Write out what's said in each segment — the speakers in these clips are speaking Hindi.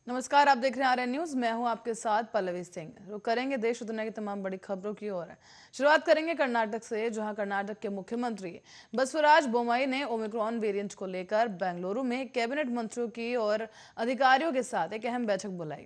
नमस्कार, आप देख रहे हैं आरएन न्यूज। मैं हूं आपके साथ पल्लवी सिंह। रुक करेंगे देश और दुनिया की तमाम बड़ी खबरों की ओर। शुरुआत करेंगे कर्नाटक से, जहां कर्नाटक के मुख्यमंत्री बसवराज बोम्मई ने ओमिक्रॉन वेरिएंट को लेकर बेंगलुरु में कैबिनेट मंत्रियों की और अधिकारियों के साथ एक अहम बैठक बुलाई।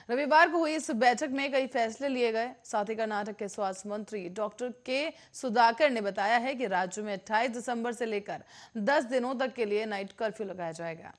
रविवार को हुई इस बैठक में कई फैसले लिए गए। साथ ही कर्नाटक के स्वास्थ्य मंत्री डॉक्टर के सुधाकर ने बताया है कि राज्य में 28 दिसंबर से लेकर 10 दिनों तक के लिए नाइट कर्फ्यू लगाया जाएगा।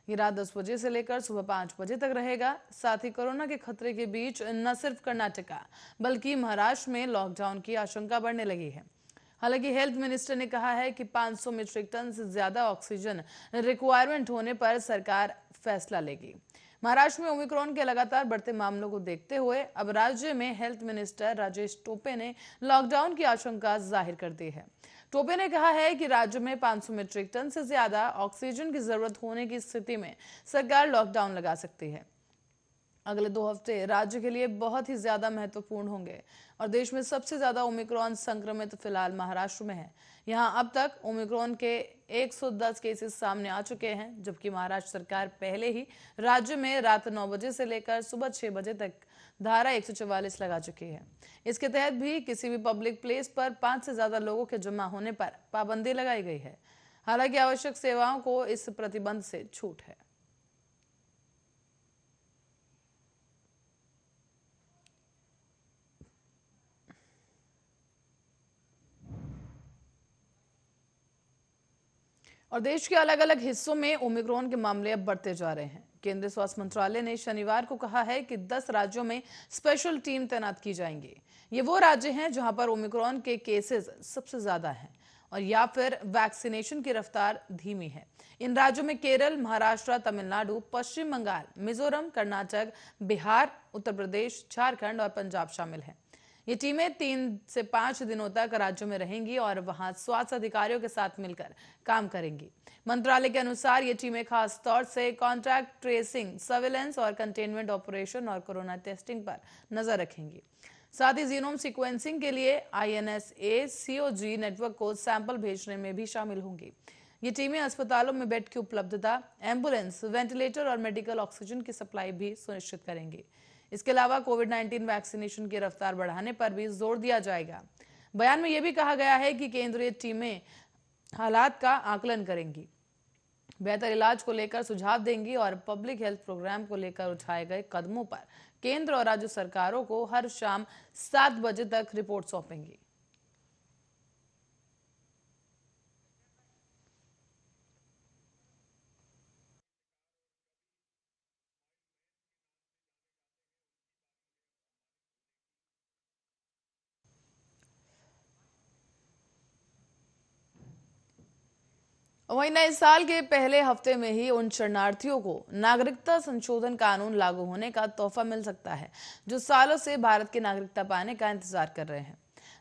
ये रात 10 बजे से लेकर सुबह 5 बजे तक रहेगा। साथ ही कोरोना के खतरे के बीच न सिर्फ कर्नाटका बल्कि महाराष्ट्र में लॉकडाउन की आशंका बढ़ने लगी है। हालांकि हेल्थ मिनिस्टर ने कहा है कि 500 मीट्रिक टन से ज्यादा ऑक्सीजन रिक्वायरमेंट होने पर सरकार फैसला लेगी। महाराष्ट्र में ओमिक्रॉन के लगातार बढ़ते मामलों को देखते हुए अब राज्य में हेल्थ मिनिस्टर राजेश टोपे ने लॉकडाउन की आशंका जाहिर कर दी है। टोपे ने कहा है कि राज्य में 500 मीट्रिक टन से ज्यादा ऑक्सीजन की जरूरत होने की स्थिति में सरकार लॉकडाउन लगा सकती है। अगले 2 हफ्ते राज्य के लिए बहुत ही ज्यादा महत्वपूर्ण होंगे और देश में सबसे ज्यादा ओमिक्रॉन संक्रमित फिलहाल महाराष्ट्र में है। यहां अब तक ओमिक्रॉन के 110 केसेस सामने आ चुके हैं, जबकि महाराष्ट्र सरकार पहले ही राज्य में रात 9 बजे से लेकर सुबह 6 बजे तक धारा 144 लगा चुकी है। इसके तहत भी किसी भी पब्लिक प्लेस पर 5 से ज्यादा लोगों के जमा होने पर पाबंदी लगाई गई है। हालांकि आवश्यक सेवाओं को इस प्रतिबंध से छूट है। और देश के अलग अलग हिस्सों में ओमिक्रॉन के मामले अब बढ़ते जा रहे हैं। केंद्रीय स्वास्थ्य मंत्रालय ने शनिवार को कहा है कि 10 राज्यों में स्पेशल टीम तैनात की जाएंगी। ये वो राज्य हैं जहां पर ओमिक्रॉन के केसेस सबसे ज्यादा हैं और या फिर वैक्सीनेशन की रफ्तार धीमी है। इन राज्यों में केरल, महाराष्ट्र, तमिलनाडु, पश्चिम बंगाल, मिजोरम, कर्नाटक, बिहार, उत्तर प्रदेश, झारखंड और पंजाब शामिल हैं। ये टीमें 3 से 5 दिनों तक राज्यों में रहेंगी और वहां स्वास्थ्य अधिकारियों के साथ मिलकर काम करेंगी। मंत्रालय के अनुसार ये टीमें खास तौर से कॉन्टैक्ट ट्रेसिंग, सर्विलेंस और कंटेनमेंट ऑपरेशन और कोरोना टेस्टिंग पर नजर रखेंगी। साथ ही जीनोम सीक्वेंसिंग के लिए INSA-CoG नेटवर्क को सैंपल भेजने में भी शामिल होंगी। ये टीमें अस्पतालों में बेड की उपलब्धता, एम्बुलेंस, वेंटिलेटर और मेडिकल ऑक्सीजन की सप्लाई भी सुनिश्चित करेंगी। इसके अलावा कोविड-19 वैक्सीनेशन की रफ्तार बढ़ाने पर भी जोर दिया जाएगा। बयान में यह भी कहा गया है कि केंद्रीय टीमें हालात का आकलन करेंगी, बेहतर इलाज को लेकर सुझाव देंगी और पब्लिक हेल्थ प्रोग्राम को लेकर उठाए गए कदमों पर केंद्र और राज्य सरकारों को हर शाम 7 बजे तक रिपोर्ट सौंपेंगी। वहीं नए साल के पहले हफ्ते में ही उन शरणार्थियों को नागरिकता संशोधन कानून लागू होने का तोहफा मिल सकता है जो सालों से भारत की नागरिकता पाने का इंतजार कर रहे हैं।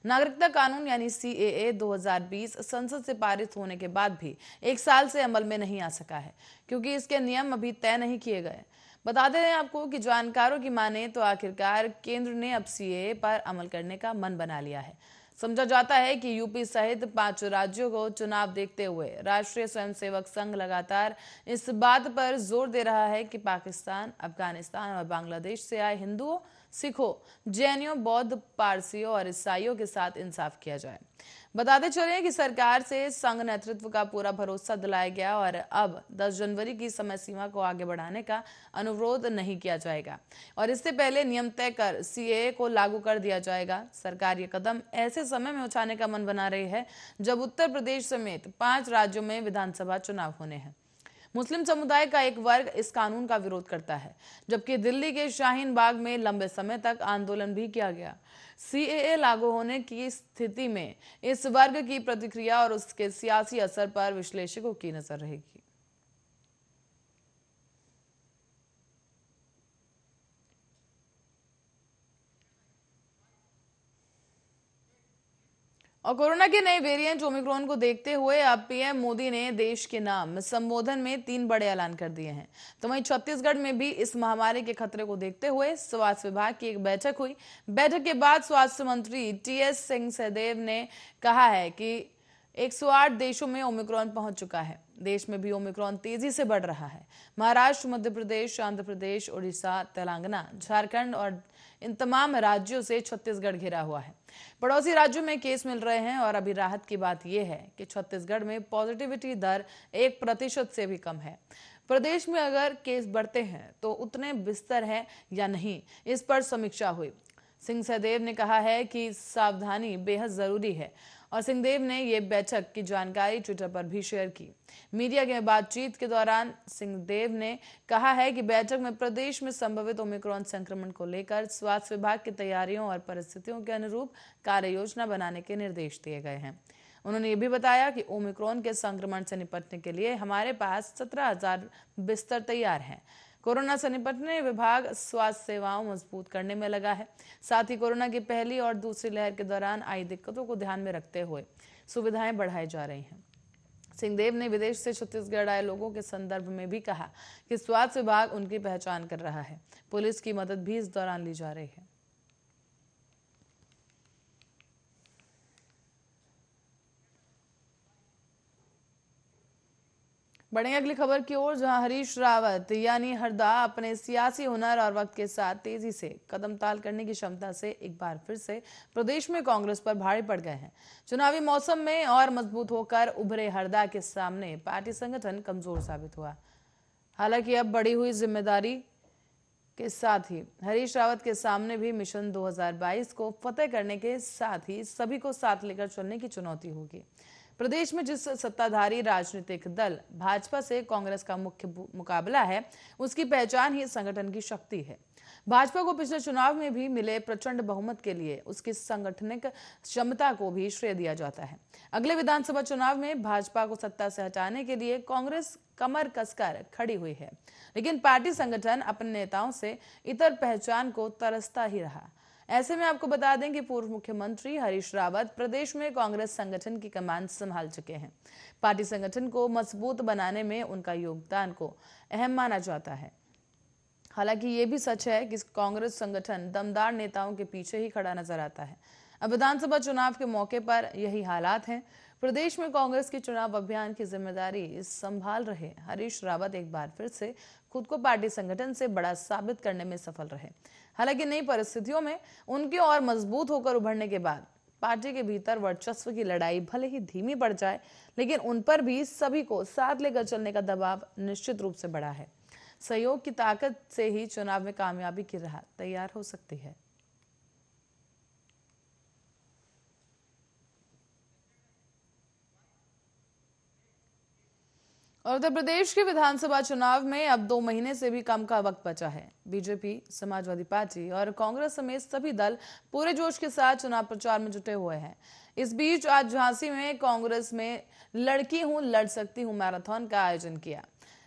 नागरिकता कानून यानी CAA 2020 संसद से पारित होने के बाद भी 1 साल से अमल में नहीं आ सका है, क्योंकि इसके नियम अभी तय नहीं किए गए। बता दें आपको कि जानकारों की माने तो आखिरकार केंद्र ने अब CAA पर अमल करने का मन बना लिया है। समझा जाता है कि यूपी सहित 5 राज्यों को चुनाव देखते हुए राष्ट्रीय स्वयंसेवक संघ लगातार इस बात पर जोर दे रहा है कि पाकिस्तान, अफगानिस्तान और बांग्लादेश से आए हिंदुओं, सिखों, जैनियों, बौद्ध, पारसियों और ईसाइयों के साथ इंसाफ किया जाए। बताते चले कि सरकार से संघ नेतृत्व का पूरा भरोसा दिलाया गया और अब 10 जनवरी की समय सीमा को आगे बढ़ाने का अनुरोध नहीं किया जाएगा और इससे पहले नियम तय कर CAA को लागू कर दिया जाएगा। सरकार ये कदम ऐसे समय में उठाने का मन बना रही है जब उत्तर प्रदेश समेत 5 राज्यों में विधानसभा चुनाव होने हैं। मुस्लिम समुदाय का एक वर्ग इस कानून का विरोध करता है, जबकि दिल्ली के शाहीन बाग में लंबे समय तक आंदोलन भी किया गया। CAA लागू होने की स्थिति में इस वर्ग की प्रतिक्रिया और उसके सियासी असर पर विश्लेषकों की नजर रहेगी। और कोरोना के नए वेरिएंट ओमिक्रॉन को देखते हुए अब PM मोदी ने देश के नाम संबोधन में 3 बड़े ऐलान कर दिए हैं। तो वहीं छत्तीसगढ़ में भी इस महामारी के खतरे को देखते हुए स्वास्थ्य विभाग की एक बैठक हुई। बैठक के बाद स्वास्थ्य मंत्री TS सिंह सैदेव ने कहा है कि 108 देशों में ओमिक्रॉन पहुंच चुका है। देश में भी ओमिक्रॉन तेजी से बढ़ रहा है। महाराष्ट्र, मध्य प्रदेश, आंध्र प्रदेश, उड़ीसा, तेलंगाना, झारखंड और इन तमाम राज्यों से छत्तीसगढ़ घिरा हुआ है। पड़ोसी राज्यों में केस मिल रहे हैं और अभी राहत की बात यह है कि छत्तीसगढ़ में पॉजिटिविटी दर 1% से भी कम है। प्रदेश में अगर केस बढ़ते हैं तो उतने बिस्तर हैं या नहीं, इस पर समीक्षा हुई। सिंह सहदेव ने कहा है कि सावधानी बेहद जरूरी है और सिंहदेव ने ये बैठक की जानकारी ट्विटर पर भी शेयर की। मीडिया के बातचीत के दौरान सिंहदेव ने कहा है कि बैठक में प्रदेश में संभवित ओमिक्रॉन संक्रमण को लेकर स्वास्थ्य विभाग की तैयारियों और परिस्थितियों के अनुरूप कार्य योजना बनाने के निर्देश दिए गए हैं। उन्होंने ये भी बताया कि ओमिक्रॉन के संक्रमण से निपटने के लिए हमारे पास 17,000 बिस्तर तैयार हैं। कोरोना से निपटने विभाग स्वास्थ्य सेवाओं मजबूत करने में लगा है। साथ ही कोरोना की पहली और दूसरी लहर के दौरान आई दिक्कतों को ध्यान में रखते हुए सुविधाएं बढ़ाई जा रही हैं। सिंहदेव ने विदेश से छत्तीसगढ़ आए लोगों के संदर्भ में भी कहा कि स्वास्थ्य विभाग उनकी पहचान कर रहा है। पुलिस की मदद भी इस दौरान ली जा रही है। बढ़ेंगे अगली खबर की ओर, जहां हरीश रावत यानी हरदा अपने सियासी हुनर और वक्त के साथ तेजी से कदम ताल करने की क्षमता से एक बार फिर से प्रदेश में कांग्रेस पर भारी पड़ गए हैं। चुनावी मौसम में और मजबूत होकर उभरे हरदा के सामने पार्टी संगठन कमजोर साबित हुआ। हालांकि अब बढ़ी हुई जिम्मेदारी के साथ ही हरीश रावत के सामने भी मिशन 2022 को फतेह करने के साथ ही सभी को साथ लेकर चलने की चुनौती होगी। प्रदेश में जिस सत्ताधारी राजनीतिक दल भाजपा से कांग्रेस का मुख्य मुकाबला है, उसकी पहचान ही संगठन की शक्ति है। भाजपा को पिछले चुनाव में भी मिले प्रचंड बहुमत के लिए उसकी सांगठनिक क्षमता को भी श्रेय दिया जाता है। अगले विधानसभा चुनाव में भाजपा को सत्ता से हटाने के लिए कांग्रेस कमर कसकर खड़ी हुई है, लेकिन पार्टी संगठन अपने नेताओं से इतर पहचान को तरसता ही रहा। ऐसे में आपको बता दें कि पूर्व मुख्यमंत्री हरीश रावत प्रदेश में कांग्रेस संगठन की कमान संभाल चुके हैं। पार्टी संगठन को मजबूत बनाने में उनका योगदान को अहम माना जाता है। हालांकि ये भी सच है कि कांग्रेस संगठन दमदार नेताओं के पीछे ही खड़ा नजर आता है। अब विधानसभा चुनाव के मौके पर यही हालात हैं। प्रदेश में कांग्रेस की चुनाव अभियान की जिम्मेदारी संभाल रहे हरीश रावत एक बार फिर से खुद को पार्टी संगठन से बड़ा साबित करने में सफल रहे। हालांकि नई परिस्थितियों में उनके और मजबूत होकर उभरने के बाद पार्टी के भीतर वर्चस्व की लड़ाई भले ही धीमी पड़ जाए, लेकिन उन पर भी सभी को साथ लेकर चलने का दबाव निश्चित रूप से बढ़ा है। सहयोग की ताकत से ही चुनाव में कामयाबी की राह तैयार हो सकती है। और उत्तर प्रदेश के विधानसभा चुनाव में अब 2 महीने से भी कम का वक्त बचा है। बीजेपी, समाजवादी पार्टी और कांग्रेस समेत सभी दल पूरे जोश के साथ चुनाव प्रचार में जुटे हुए हैं। इस बीच आज झांसी में कांग्रेस में लड़की हूं लड़ सकती हूं मैराथन का आयोजन किया,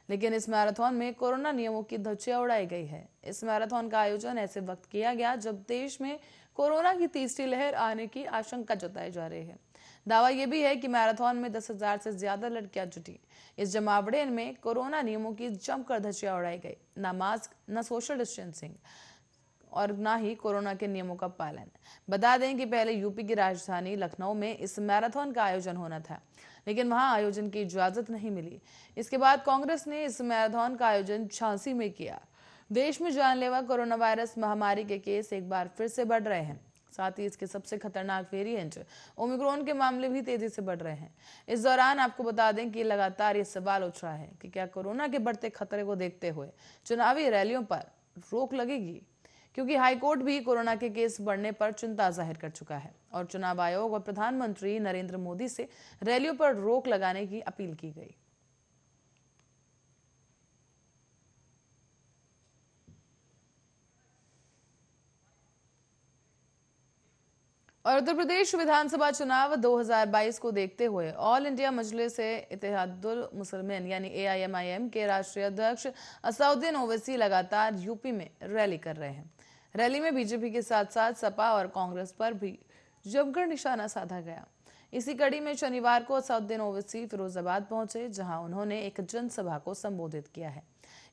लेकिन इस मैराथन में कोरोना नियमों की धज्जियां उड़ाई गई है। इस मैराथन का आयोजन ऐसे वक्त किया गया जब देश में कोरोना की तीसरी लहर आने की आशंका जताई जा रही है। दावा यह भी है कि मैराथन में 10,000 से ज्यादा लड़कियां जुटी। इस जमावड़े में कोरोना नियमों की जमकर धज्जियां उड़ाई गई। न मास्क, न सोशल डिस्टेंसिंग और न ही कोरोना के नियमों का पालन। बता दें कि पहले यूपी की राजधानी लखनऊ में इस मैराथन का आयोजन होना था, लेकिन वहां आयोजन की इजाजत नहीं मिली। इसके बाद कांग्रेस ने इस मैराथन का आयोजन झांसी में किया। देश में जानलेवा कोरोना वायरस महामारी के केस एक बार फिर से बढ़ रहे हैं। साथ ही इसके सबसे खतरनाक वेरिएंट ओमिक्रॉन के मामले भी तेजी से बढ़ रहे हैं। इस दौरान आपको बता दें कि लगातार ये सवाल उठ रहा है कि क्या कोरोना के बढ़ते खतरे को देखते हुए चुनावी रैलियों पर रोक लगेगी, क्योंकि हाईकोर्ट भी कोरोना के केस बढ़ने पर चिंता जाहिर कर चुका है और चुनाव आयोग और प्रधानमंत्री नरेंद्र मोदी से रैलियों पर रोक लगाने की अपील की गई। और उत्तर प्रदेश विधानसभा चुनाव 2022 को देखते हुए ऑल इंडिया मजलिस इत्तेहादुल मुसलिमीन यानी AIMIM के राष्ट्रीय अध्यक्ष असदुद्दीन ओवैसी लगातार यूपी में रैली कर रहे हैं। रैली में बीजेपी के साथ साथ सपा और कांग्रेस पर भी जमकर निशाना साधा गया। इसी कड़ी में शनिवार को असदुद्दीन ओवैसी फिरोजाबाद पहुंचे, जहां उन्होंने एक जनसभा को संबोधित किया है।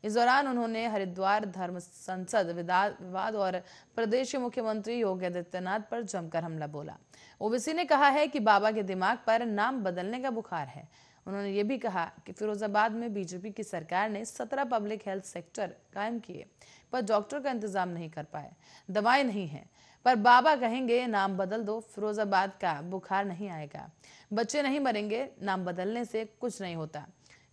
इस दौरान उन्होंने हरिद्वार धर्म संसद विवाद और प्रदेश के मुख्यमंत्री योगी आदित्यनाथ पर जमकर हमला बोला। ओवैसी ने कहा है कि बाबा के दिमाग पर नाम बदलने का बुखार है। उन्होंने ये भी कहा कि फिरोजाबाद में बीजेपी की सरकार ने 17 पब्लिक हेल्थ सेक्टर कायम किए, पर डॉक्टर का इंतजाम नहीं कर पाए, दवाएं नहीं है। पर बाबा कहेंगे नाम बदल दो, फिरोजाबाद का बुखार नहीं आएगा, बच्चे नहीं मरेंगे, नाम बदलने से कुछ नहीं होता,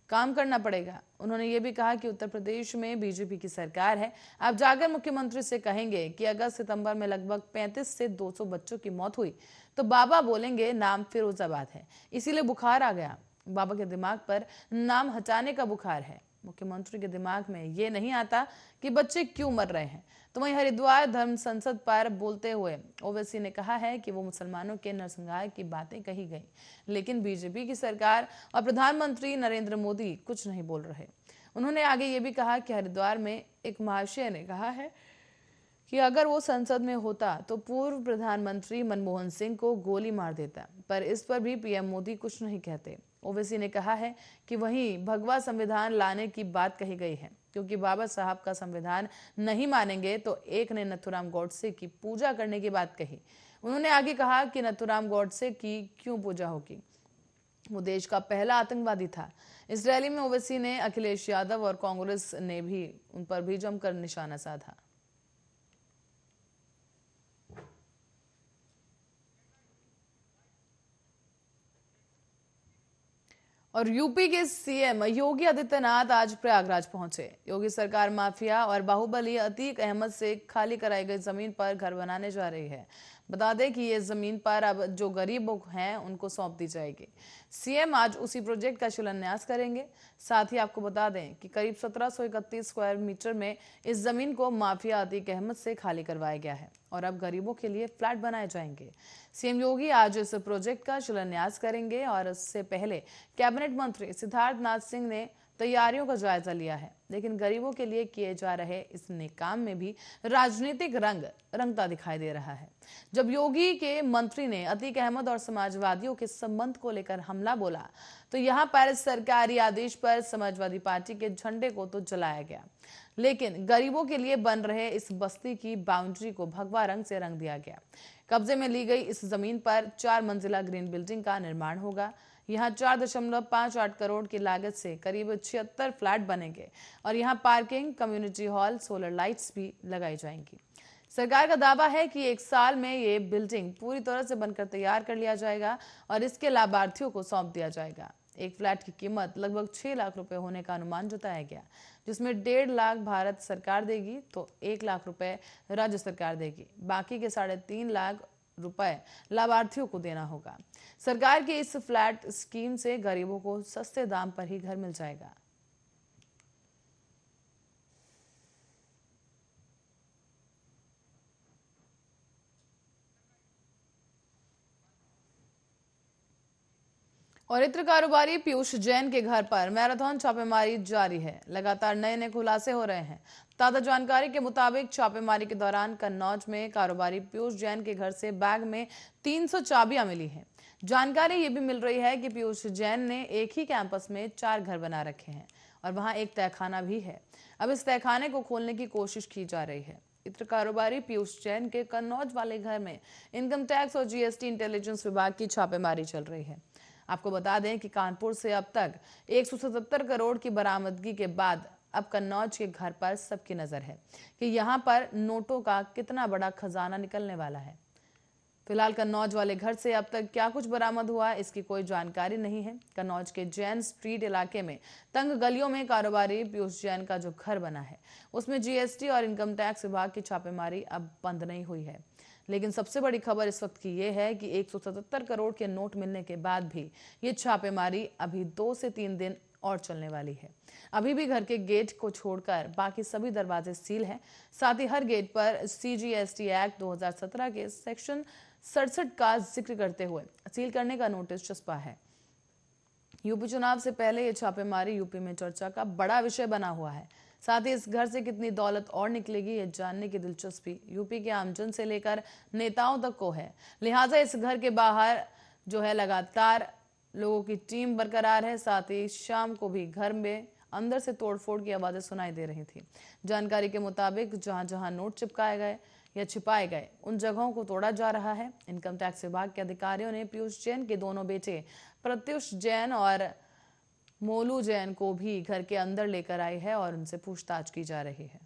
काम करना पड़ेगा। उन्होंने ये भी कहा कि उत्तर प्रदेश में बीजेपी की सरकार है, आप जाकर मुख्यमंत्री से कहेंगे कि अगस्त सितंबर में लगभग 35 से 200 बच्चों की मौत हुई, तो बाबा बोलेंगे नाम फिरोजाबाद है, इसीलिए बुखार आ गया। बाबा के दिमाग पर नाम हटाने का बुखार है। मुख्यमंत्री के दिमाग में ये नहीं आता कि बच्चे क्यों मर रहे हैं। तो वहीं हरिद्वार धर्म संसद पर बोलते हुए ओवैसी ने कहा है कि वो मुसलमानों के नरसंहार की बातें कही गई, लेकिन बीजेपी की सरकार और प्रधानमंत्री नरेंद्र मोदी कुछ नहीं बोल रहे। उन्होंने आगे ये भी कहा कि हरिद्वार में एक महाशय ने कहा है कि अगर वो संसद में होता तो पूर्व प्रधानमंत्री मनमोहन सिंह को गोली मार देता, पर इस पर भी पीएम मोदी कुछ नहीं कहते। ओवैसी ने कहा है कि वहीं भगवा संविधान लाने की बात कही गई है, क्योंकि बाबा साहब का संविधान नहीं मानेंगे तो एक ने नथुराम गॉडसे की पूजा करने की बात कही। उन्होंने आगे कहा कि नथुराम गॉडसे की क्यों पूजा होगी, वो देश का पहला आतंकवादी था। इस रैली में ओवैसी ने अखिलेश यादव और कांग्रेस ने भी उन पर भी जमकर निशाना साधा। और यूपी के सीएम योगी आदित्यनाथ आज प्रयागराज पहुंचे। योगी सरकार माफिया और बाहुबली अतीक अहमद से खाली कराई गई जमीन पर घर बनाने जा रही है। बता दें कि ये जमीन पर अब जो गरीब हैं उनको सौंप दी जाएगी। सीएम आज उसी प्रोजेक्ट का शिलान्यास करेंगे। साथ ही आपको बता दें कि करीब 1731 स्क्वायर मीटर में इस जमीन को माफिया अतीक अहमद से खाली करवाया गया है और अब गरीबों के लिए फ्लैट बनाए जाएंगे। सीएम योगी आज इस प्रोजेक्ट का शिलान्यास करेंगे और इससे पहले कैबिनेट मंत्री सिद्धार्थ नाथ सिंह ने तैयारियों का जायजा लिया है, लेकिन गरीबों के लिए किए जा रहे इस नेक काम में भी राजनीतिक रंग रंगता दिखाई दे रहा है। जब योगी के मंत्री ने अतीक अहमद और समाजवादियों के संबंध को लेकर हमला बोला, तो यहां पर सरकारी आदेश पर समाजवादी पार्टी के झंडे को तो जलाया गया, लेकिन गरीबों के लिए बन रहे इस बस्ती की बाउंड्री को भगवा रंग से रंग दिया गया। कब्जे में ली गई इस जमीन पर 4 मंजिला ग्रीन बिल्डिंग का निर्माण होगा। यहाँ 4.58 करोड़ की लागत से करीब 76 फ्लैट बनेंगे और यहाँ parking, community hall, solar lights भी लगाई जाएंगी। सरकार का दावा है कि 1 साल में ये बिल्डिंग पूरी तरह से बनकर तैयार कर लिया जाएगा और इसके लाभार्थियों को सौंप दिया जाएगा। एक फ्लैट की कीमत लगभग 6 लाख रुपए होने का अनुमान जताया गया, जिसमें 1.5 लाख भारत सरकार देगी तो 1 लाख रुपए राज्य सरकार देगी। बाकी के 3.5 लाख रुपए लाभार्थियों को देना होगा। सरकार की इस फ्लैट स्कीम से गरीबों को सस्ते दाम पर ही घर मिल जाएगा। और इत्र कारोबारी पीयूष जैन के घर पर मैराथन छापेमारी जारी है। लगातार नए नए खुलासे हो रहे हैं। ताजा जानकारी के मुताबिक छापेमारी के दौरान कन्नौज में कारोबारी पीयूष जैन के घर से बैग में 300 चाबियां मिली हैं। जानकारी ये भी मिल रही है कि पीयूष जैन ने एक ही कैंपस में 4 घर बना रखे हैं और वहां एक तहखाना भी है। अब इस तहखाने को खोलने की कोशिश की जा रही है। इत्र कारोबारी पीयूष जैन के कन्नौज वाले घर में इनकम टैक्स और जीएसटी इंटेलिजेंस विभाग की छापेमारी चल रही है। आपको बता दें कि कानपुर से अब तक 177 करोड़ की बरामदगी के बाद अब कन्नौज के घर पर सबकी नजर है कि यहां पर नोटों का कितना बड़ा खजाना निकलने वाला है। फिलहाल कन्नौज वाले घर से अब तक क्या कुछ बरामद हुआ, इसकी कोई जानकारी नहीं है। कन्नौज के जैन स्ट्रीट इलाके में तंग गलियों में कारोबारी पीयूष जैन का जो घर बना है, उसमें जीएसटी और इनकम टैक्स विभाग की छापेमारी अब बंद नहीं हुई है। लेकिन सबसे बड़ी खबर इस वक्त की यह है कि 177 करोड़ के नोट मिलने के बाद भी ये छापेमारी अभी 2 से 3 दिन और चलने वाली है। अभी भी घर के गेट को छोड़कर बाकी सभी दरवाजे सील हैं। साथ ही हर गेट पर सीजीएसटी एक्ट 2017 के सेक्शन 67 का जिक्र करते हुए सील करने का नोटिस चस्पा है। यूपी चुनाव से पहले ये छापेमारी यूपी में चर्चा का बड़ा विषय बना हुआ है। साथ ही इस घर से कितनी दौलत और निकलेगी, ये जानने की दिलचस्पी यूपी के आमजन से लेकर नेताओं तक को है। लिहाजा इस घर के बाहर जो है लगातार लोगों की टीम बरकरार है। साथ ही शाम को भी घर में अंदर से तोड़फोड़ की आवाजें सुनाई दे रही थी। जानकारी के मुताबिक जहां जहां नोट चिपकाए गए या छिपाए गए उन जगहों को तोड़ा जा रहा है। इनकम टैक्स विभाग के अधिकारियों ने पीयूष जैन के दोनों बेटे प्रत्युष जैन और मोलू जैन को भी घर के अंदर लेकर आए हैं और उनसे पूछताछ की जा रही है।